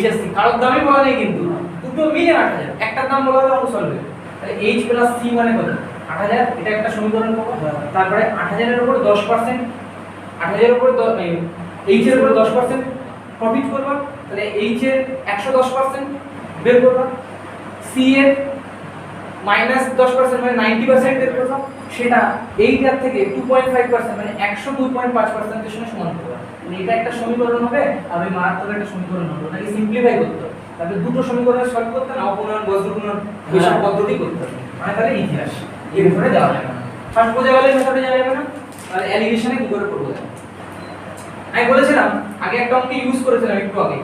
h আর c কারোর দামই বলা নেই কিন্তু দুটো মিলে 8000 একটার দাম বলা হলে অঙ্ক সলভ হবে তাহলে h + c মানে কত 8000 এটা একটা সমীকরণ পাবো তারপরে 8000 এর উপর 10% 8000 এর উপর h এর উপর 10% প্রফিট করব তাহলে h এর 110% বের করব c এর -10% মানে 90% বের করব সেটা এইটার থেকে 2.5% মানে 102.5% এর সঙ্গে সমান করব মানে এটা একটা সমীকরণ হবে আর ওই মারাত্মক একটা সমীকরণ হবে ওটাকে সিম্পলিফাই করতে হবে তাহলে দুটো সমীকরণ সলভ করতে না অপনয়ন বজ্রগুণন এইসব পদ্ধতি করতে হবে মানে তাহলে ইতিহাস এই ধরে যাওয়া যাবে না ফার্স্ট বোঝা গেলে মেথডে যাওয়া যাবে না তাহলে অ্যালিগেশনে কি করে করব আমি বলেছিলাম আগে একটা অঙ্ক ইউজ করেছিলাম একটু আগে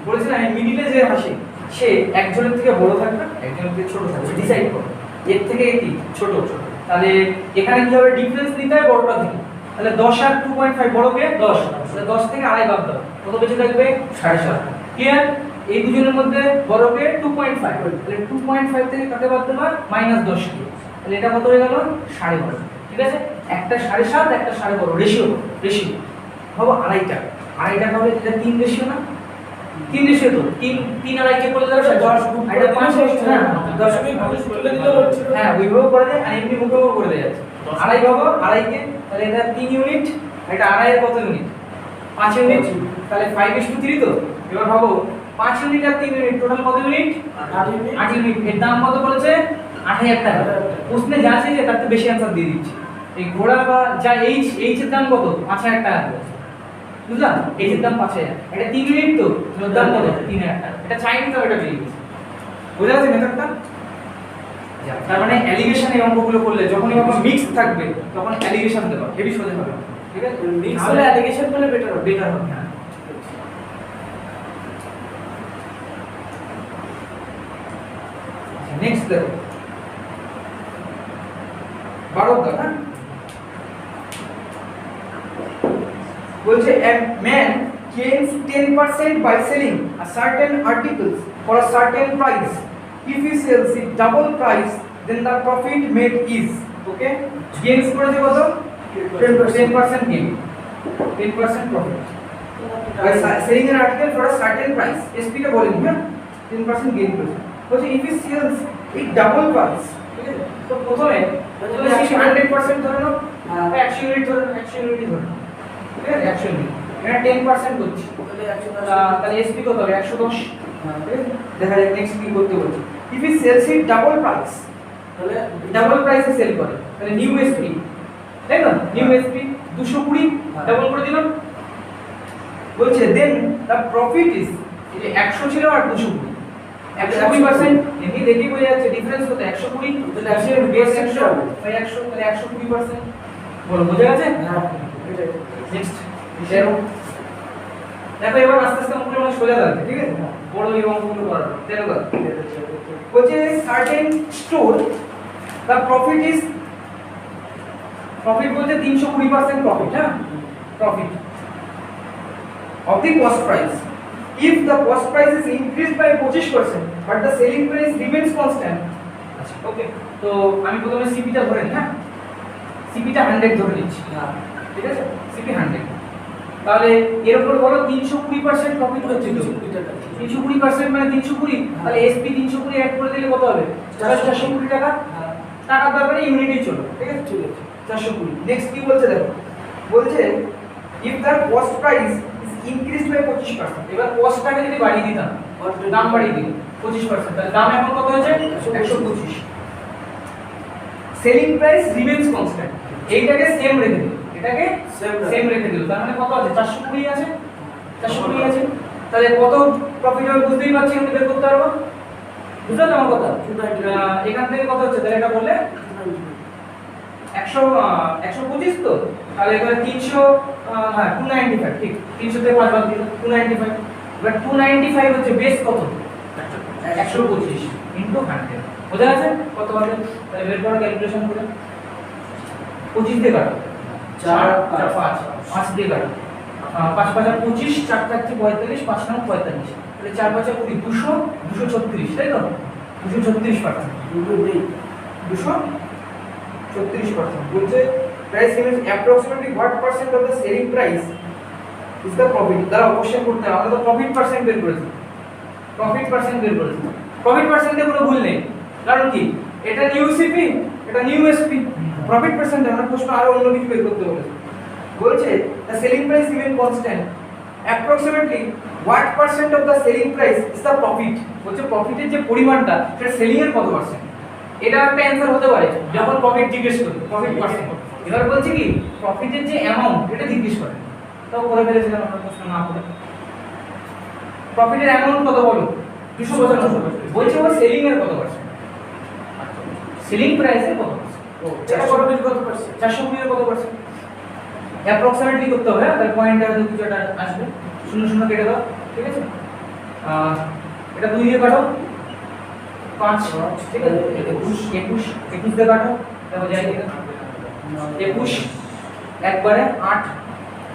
বলেছিলাম মিডিলে যে হাসি সে একজনের থেকে বড় থাকবে একজনের থেকে ছোট থাকবে ডিসাইড করো এর থেকে কি ছোট ছোট তাহলে এখানে কি হবে ডিফারেন্স নিতে হয় বড়টা থেকে তাহলে 10 আর 2.5 বড় কে 10 তাহলে 10 থেকে আড়াই বাদ দাও কত বেঁচে থাকবে 7.5 ক্লিয়ার এই দুজনের মধ্যে বড় কে 2.5 তাহলে 2.5 থেকে কাকে বাদ দেবা -10 কে তাহলে এটা কত হয়ে গেল 12.5 ঠিক আছে একটা 7.5 একটা 12.5 রেশিও ভাবো আড়াইটা হবে এটা 3 রেশিও না 3 রেশিও তো 3 আড়াইকে বলে দাও 10 এটা 5 রেশিও হ্যাঁ 10 করে দিলে হচ্ছে হ্যাঁ ওইভাবে করে দেয় আর এমনি মুখেও করে দেয়া যাচ্ছে আড়াই ভাবো আড়াইকে তাহলে এটা 3 ইউনিট এটা আড়াইয়ের কত ইউনিট 5 ইউনিট তাহলে 5:3 তো এবার ভাবো 5 ইউনিট আর 3 ইউনিট টোটাল কত ইউনিট 8 ইউনিট এর দাম কত বলেছে 8000 টাকা প্রশ্নে যা আছে তার থেকে বেশি आंसर দিয়ে দিচ্ছি এই ঘোড়া বা যা এইচ এর দাম কত 5000 টাকা বুঝলাম এইচ এর দাম 5000 এটা 3 ইউনিট তো এর দাম কত 3000 টাকা এটা চাইনি তো এটা দিয়ে দিচ্ছি বুঝা গেছে মেথডটা তার মানে অ্যালিগেশন এই অঙ্কগুলো করলে যখনই অঙ্ক মিক্স থাকবে তখন অ্যালিগেশন দেবা হেভি সোজা হবে ঠিক আছে মিক্স হলে অ্যালিগেশন করলে বেটার হবে হ্যাঁ নেক্সট দেখো 12 টা হ্যাঁ বলছে a man gains 10% by selling a certain articles for a certain price if he sells it double price then the profit made is okay gains করেছে কত 10% gain 10% profit by selling an article for a certain price SP কে বলেন হ্যাঁ 10% gain করেছে বলছে if he sells it double price ঠিক আছে তো প্রথমে 100% ধরে নাও 100 ইউনিট ধরে 100 ইউনিট ধরে ঠিক আছে 100 ইউনিট এটা 10% করছি তাহলে SP কত হবে 110 ঠিক আছে দেখা যাক নেক্সট কি করতে বলছে if he sells it double price তাহলে ডাবল প্রাইসে সেল করে তাহলে নিউ SP তাই না নিউ SP 220 ডাবল করে দিলাম বলছে দেন দ্য প্রফিট ইজ এই 100 ছিল আর 220 120% এমনি দেখি বোঝা যাচ্ছে ডিফারেন্স কত 120 তাহলে 100 এর বেস 100 বাই 100 তাহলে 120% বলো বোঝা গেছে হ্যাঁ নেক্সট দেখো এবার আস্তে আস্তে অঙ্কগুলো সোজা যাচ্ছে ঠিক আছে বড় এই অঙ্কগুলো করার পর দেখো বলছে সার্টেন স্টোর দ্য প্রফিট বলতে 320% প্রফিট, হ্যাঁ profit of the cost price. If the cost price is increased by 25% but the selling price remains constant. আচ্ছা ওকে, তো আমি প্রথমে সিপিটা ধরে নিই, হ্যাঁ সিপিটা 100 ধরে নিচ্ছি, হ্যাঁ ঠিক আছে সিপি 100, তাহলে এর উপর বলো 320% প্রফিট হচ্ছে তো 320% মানে 320, তাহলে এসপি 320 অ্যাড করে দিলে কত হবে 420 টাকা। টাকার দরকারে ইউনিটই চলো, ঠিক আছে ঠিক আছে 420। নেক্সট কি বলছে দেখো, বলছে if the cost price is increased by 25%, এবার কস্টটাকে যদি বাড়িয়ে দিতাম, দাম বাড়িয়ে দিই 25%, তাহলে দাম এখন কত হয়েছে 125। সেলিং প্রাইস রিমেইনস কনস্ট্যান্ট, এইটাকে সেম রেখে দিল, এটাকে সেম রেখে দিল, তার মানে কত আছে 420 আছে, 420 আছে, তাহলে কত প্রফিট হবে বুঝতেই পারছি, আমি বের করতে পারবো, বুঝলে আমার কথা? এখান থেকে কত হচ্ছে তাহলে এটা বললে 125 তো, তাহলে এবারে 300, হ্যাঁ 295, ঠিক 300 থেকে 5 বাদ দিলে 295। এবার 295 হচ্ছে বেস কত 125 ইনটু 100, বোঝা গেছে কত হবে? তাহলে বের করো ক্যালকুলেশন করে, 25 দিয়ে কাটো 4 5 5 দিয়ে কাটো 5 5 25, 4 থাকছে 45, 5 9 45, তাহলে 4 5 20, 200 236, তাই তো 236%, 236%। বলছে price remains approximately what percent of the selling price is the profit, তারা কোশ্চেন করতে হবে, আমরা তো প্রফিট পার্সেন্ট বের করেছি, প্রফিট পার্সেন্ট বের করেছি, প্রফিট পার্সেন্টে কোনো ভুল নেই, কারণ কি এটা নিউ সিপি এটা নিউ এসপি, প্রফিট পার্সেন্ট আমরা প্রশ্ন আরো অন্য কিছু বের করতে বলেছি। বলছে the selling price remain constant approximately what percent of the selling price is the profit, বলছে প্রফিটের যে পরিমাণটা সেটা সেলিং এর কত পার্সেন্ট, এটা একটা অ্যানসার হতে পারে যখন প্রফিট জিজ্ঞেস করি, প্রফিট পার্সেন্ট। এবার বলছে কি প্রফিটের যে অ্যামাউন্ট এটা জিজ্ঞেস করে, তাও করে ফেলেছিলাম আমরা প্রশ্ন না করে। প্রফিটের অ্যামাউন্ট কত বলো 295, বলছে ওর সেলিং এর কত পার্সেন্ট, সেলিং প্রাইসের কত পার্সেন্ট, ও 420 কত পার্সেন্ট 420 এর কত পার্সেন্ট, অ্যাপ্রক্সিমেটলি করতে হবে, তাহলে পয়েন্টটা হয়তো কিছু একটা আসবে, 0 0 কেটে দাও, ঠিক আছে এটা 2 দিয়ে কাটো 5, ঠিক আছে 21 দিয়ে কাটো, দেখো যাই 21 একবারে 8,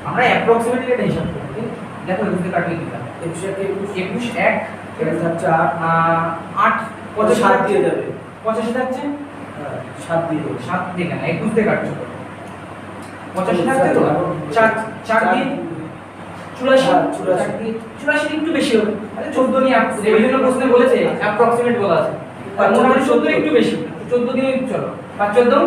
আমরা অ্যাপ্রক্সিমেটলি এটা হিসাব করি, দেখো 21 দিয়ে কাটলে কি থাকে 21 1 এটা হচ্ছে 8 কত 7 দিয়ে যাবে 85 থাকছে 7 দিয়ে কেন 21 দিয়ে কাটছো 85 থাকছে তো 4 দিয়ে 84 একটু বেশি হবে, আরে 14 নিয়ে বিভিন্ন প্রশ্নে বলেছে অ্যাপ্রক্সিমেট বলা আছে, আর মোটামুটি 14 একটু বেশি, 14 দিয়ে চলো 5 14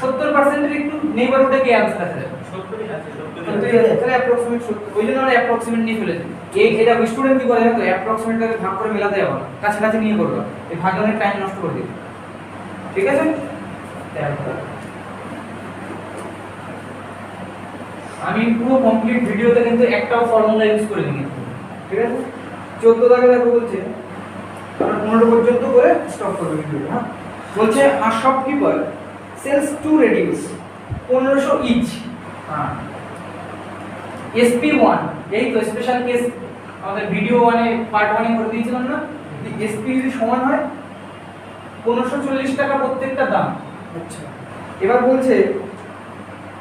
70% এর একটু নেইবারহুডে কি आंसर আছে 70 আছে 70 আছে, তাহলে অ্যাপ্রক্সিমেট 70, ওই জন্য আমরা অ্যাপ্রক্সিমেট নিয়ে ফেলেছি। এটা স্টুডেন্ট কি করে জানো, অ্যাপ্রক্সিমেটটাকে ভাগ করে মেলাতে যাবে না, কাছাকাছি নিয়ে করবে, এই ভাগে অনেক টাইম নষ্ট করে দিবে, ঠিক আছে? আমি পুরো কমপ্লিট ভিডিওতে কিন্তু একটাও ফর্মুলা ইউজ করে দিই, ঠিক আছে? 14 দাগে দেখো বলছে আমরা 15 পর্যন্ত করে স্টপ করব ভিডিওটা, হ্যাঁ বলছে a shopkeeper sells two radios 1500 each, হ্যাঁ SP1, এই তো স্পেশাল কেস আমাদের ভিডিও 1 এ পার্ট 1 এ করে দিয়েছিলাম না, SP যদি সমান হয় 1540 টাকা প্রত্যেকটা দাম। আচ্ছা এবার বলছে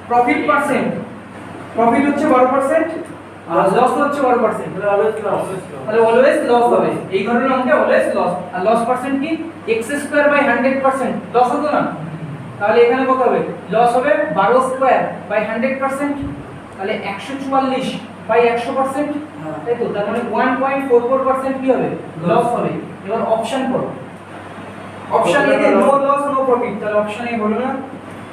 প্রফিট পার্সেন্ট, প্রফিট হচ্ছে 12% আর লস হচ্ছে 12%, তাহলে অলওয়েজ লস হবে, এই ধরনের অঙ্কে অলওয়েজ লস, আর লস পার্সেন্ট কি x²/100%, লস হতো না, তাহলে এখানে কত হবে লস হবে 12²/100%, তাহলে 144/100%, তাই তো, তার মানে 1.44% কি হবে লস হবে। এবার অপশন করো, option A no loss no profit, তাহলে অপশন এ হলো না,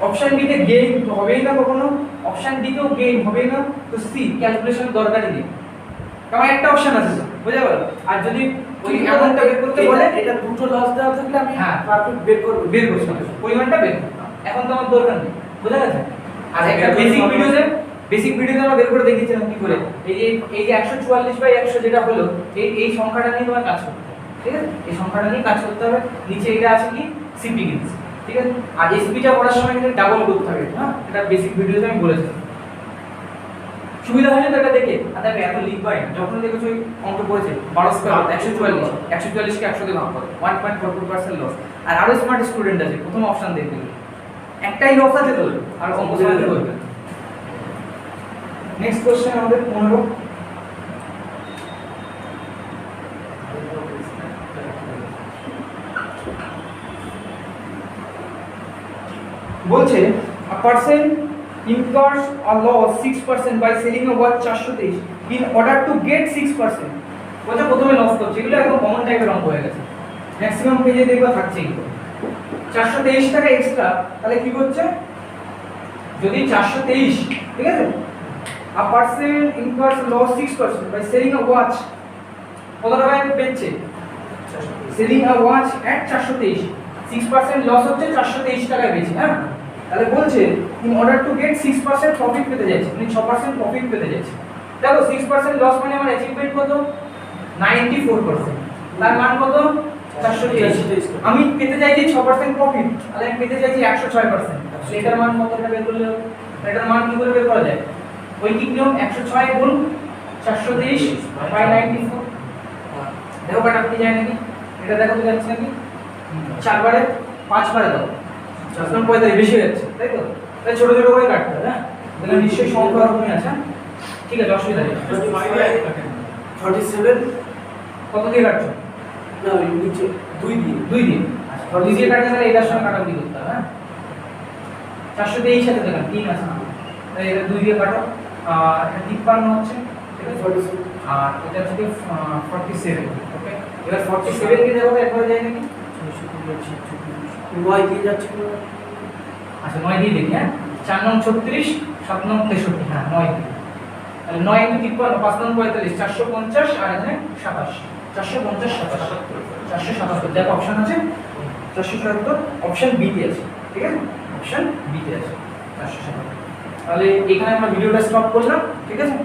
অপশন বি তে গেইন তো হবেই না কখনো, অপশন ডি তেও গেইন হবেই না, তো সি ক্যালকুলেশন দরকারই নেই, কারণ একটা অপশন আছে তো, বুঝা গেল? আর যদি ওই অ্যামাউন্টটা বের করতে বলে এটা দুটো লস দেওয়া থাকলে আমি হ্যাঁ প্রফিট বের করব, পরিমাণটা বের করব, এখন তো আমার দরকার নেই, বুঝা গেছে? আর একটা বেসিক ভিডিওতে আমরা বের করে দেখিয়েছিলাম কি করে, এই যে 144/100 যেটা হলো, এই সংখ্যাটা নিয়ে তোমার কাজ করতে হবে, ঠিক আছে? এই সংখ্যাটা নিয়ে কাজ করতে হবে, নিচে এটা আছে কি সিপি গিনস, ঠিক আছে? আর এসপিটা করার সময় কিন্তু ডাবল করতে হবে, হ্যাঁ এটা বেসিক ভিডিওতে আমি বলেছিলাম। সুবিধা হয়েছে তো এটা দেখে। আর দেখো এত লিখবাই না, যখন দেখেছো ওই অঙ্ক পড়েছে 12 স্কয়ার 144, 144 কে 100 দিয়ে ভাগ করো 1.44% লস। আর আরো স্মার্ট স্টুডেন্ট আছে, প্রথম অপশন দেখবে একটাই লস আছে তো, আর অঙ্ক সহজে করবে। নেক্সট কোশ্চেন আমাদের 15। বলছে a person incurs a loss 6% by selling a watch 423 in order to get 6%। বলছে প্রথমে লস করছে, এগুলো একদম কমন টাইপের অঙ্ক হয়ে গেছে, ম্যাক্সিমাম পেজে দেখবা থাকছে এগুলো। 423 টাকা এক্সট্রা, তাহলে কি করছে, যদি 423, ঠিক আছে, a person incurs loss 6% by selling a watch, কত টাকায় বেচছে, selling a watch at 423, 6% loss হচ্ছে 423 টাকায় বেচে। হ্যাঁ, তাহলে বলছে in order to get 6% profit পেতে যাচ্ছে, মানে 6% প্রফিট পেতে যাচ্ছে। দেখো 6% লস মানে আমার অ্যাচিভমেন্ট কত, 94%, তার মান কত 423। আমি পেতে চাইছি 6% প্রফিট, তাহলে আমি পেতে চাইছি 106%, এটার মান কত বের করলে হবে, এটার মান কি করে বের করা যায়, ঐকিক নিয়ম 106 গুণ 423 বাই 94। দেখো বাট আপনি জানেন নাকি, এটা দেখো তো যাচ্ছে নাকি, 4 বারে 5 বারে দাও 45 বেশি হয়ে যাচ্ছে, তাই তো, তাই ছোট ছোট করে কাটতে হবে। হ্যাঁ, তাহলে নিশ্চয়ই সংখ্যা এরকমই আছে, ঠিক আছে, অসুবিধা নেই। 37 কত দিয়ে কাটছো, না ওই নিচে 2 দিয়ে 2 দিয়ে। আচ্ছা 2 দিয়ে কাটলে তাহলে এটার সঙ্গে কাটাকুটি করতে হবে। হ্যাঁ, 423 সাথে দেখেন 3 আছে না, তাই এটা 2 দিয়ে কাটো, আর এটা 53 হচ্ছে, ঠিক আছে, 47 আর এটা হচ্ছে 47। ওকে, এবার 47 কে দেখো তো একবারে যায় নাকি, 9 দিয়ে যাচ্ছে না। আচ্ছা 9 দিয়ে দেখি। হ্যাঁ, 4 নং 36, 7 নং 63, হ্যাঁ 9 দিয়ে, তাহলে 9 × 53, 5 নং 45, 450, আর এখানে 27, 450 477, দেখো অপশন আছে 477, অপশন বি তে আছে, ঠিক আছে, অপশন বি তে আছে 477। তাহলে এখানে আমরা ভিডিওটা স্টপ করলাম, ঠিক আছে।